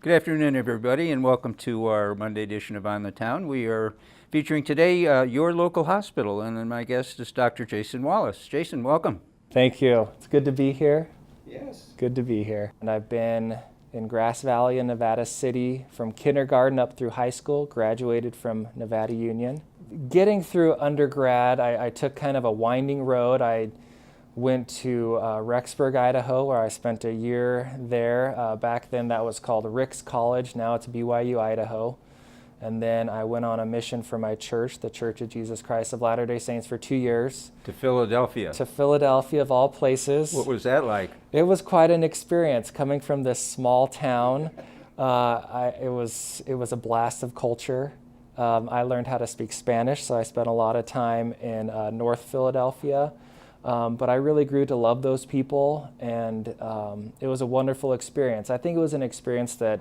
Good afternoon, everybody, and welcome to our Monday edition of On the Town. We are featuring today your local hospital, and then my guest is Dr. Jason Wallace. Jason, welcome. Thank you. It's good to be here. Yes. Good to be here. And I've been in Grass Valley and Nevada City from kindergarten up through high school, graduated from Nevada Union. Getting through undergrad, I took kind of a winding road. I went to Rexburg, Idaho, where I spent a year there. Back then that was called Ricks College. Now it's BYU, Idaho. And then I went on a mission for my church, the Church of Jesus Christ of Latter-day Saints, for 2 years. To Philadelphia. To Philadelphia, of all places. What was that like? It was quite an experience coming from this small town. It was a blast of culture. I learned how to speak Spanish, so I spent a lot of time in North Philadelphia. But I really grew to love those people, and it was a wonderful experience. I think it was an experience that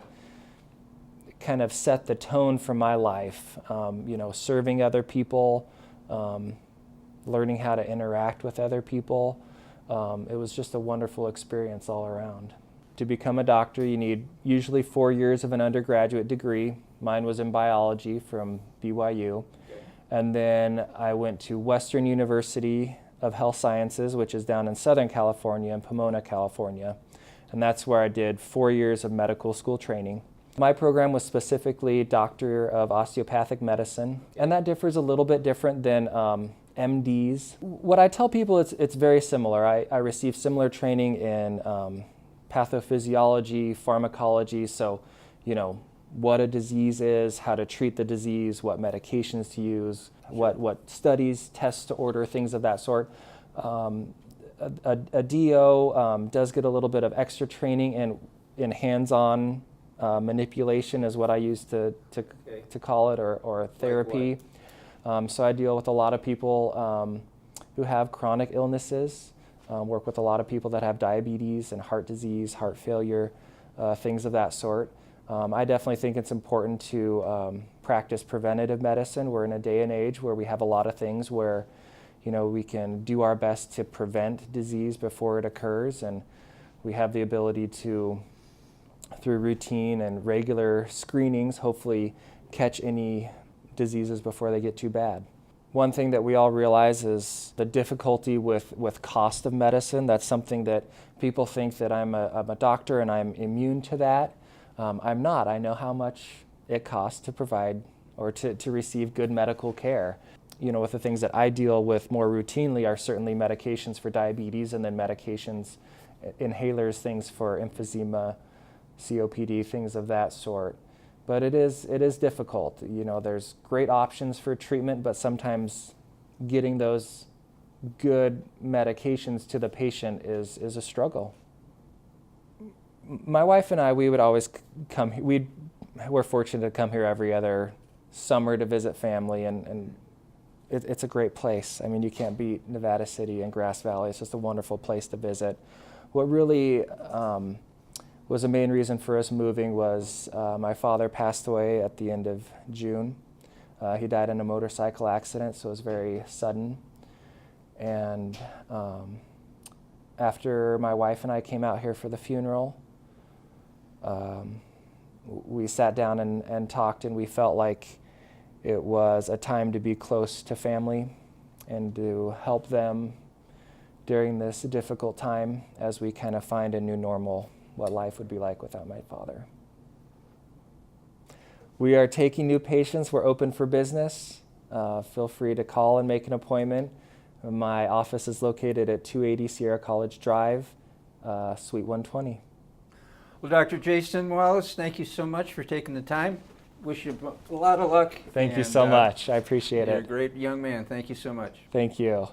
kind of set the tone for my life, serving other people, learning how to interact with other people. It was just a wonderful experience all around. To become a doctor, you need usually 4 years of an undergraduate degree. Mine was in biology from BYU. And then I went to Western University of Health Sciences, which is down in Southern California, in Pomona, California. And that's where I did 4 years of medical school training. My program was specifically Doctor of Osteopathic Medicine, and that differs a little bit different than MDs. What I tell people, it's very similar. I received similar training in pathophysiology, pharmacology, so, what a disease is, how to treat the disease, what medications to use, what studies, tests to order, things of that sort. A DO does get a little bit of extra training in hands-on manipulation is what I use to call it, or therapy. So I deal with a lot of people who have chronic illnesses, work with a lot of people that have diabetes and heart disease, heart failure, things of that sort. I definitely think it's important to practice preventative medicine. We're in a day and age where we have a lot of things where, we can do our best to prevent disease before it occurs, and we have the ability to, through routine and regular screenings, hopefully catch any diseases before they get too bad. One thing that we all realize is the difficulty with cost of medicine. That's something that people think that I'm a doctor and I'm immune to that. I'm not. I know how much it costs to provide or to receive good medical care. With the things that I deal with more routinely are certainly medications for diabetes, and then medications, inhalers, things for emphysema, COPD, things of that sort. But it is difficult. There's great options for treatment, but sometimes getting those good medications to the patient is a struggle. My wife and I, we would always come. We're fortunate to come here every other summer to visit family, and it's a great place. I mean, you can't beat Nevada City and Grass Valley. It's just a wonderful place to visit. What really was the main reason for us moving was my father passed away at the end of June. He died in a motorcycle accident, so it was very sudden. And after my wife and I came out here for the funeral, we sat down and talked, and we felt like it was a time to be close to family and to help them during this difficult time as we kind of find a new normal, what life would be like without my father. We are taking new patients. We're open for business. Feel free to call and make an appointment. My office is located at 280 Sierra College Drive, Suite 120. Well, Dr. Jason Wallace, thank you so much for taking the time. Wish you a lot of luck. Thank you so much. I appreciate it. You're a great young man. Thank you so much. Thank you.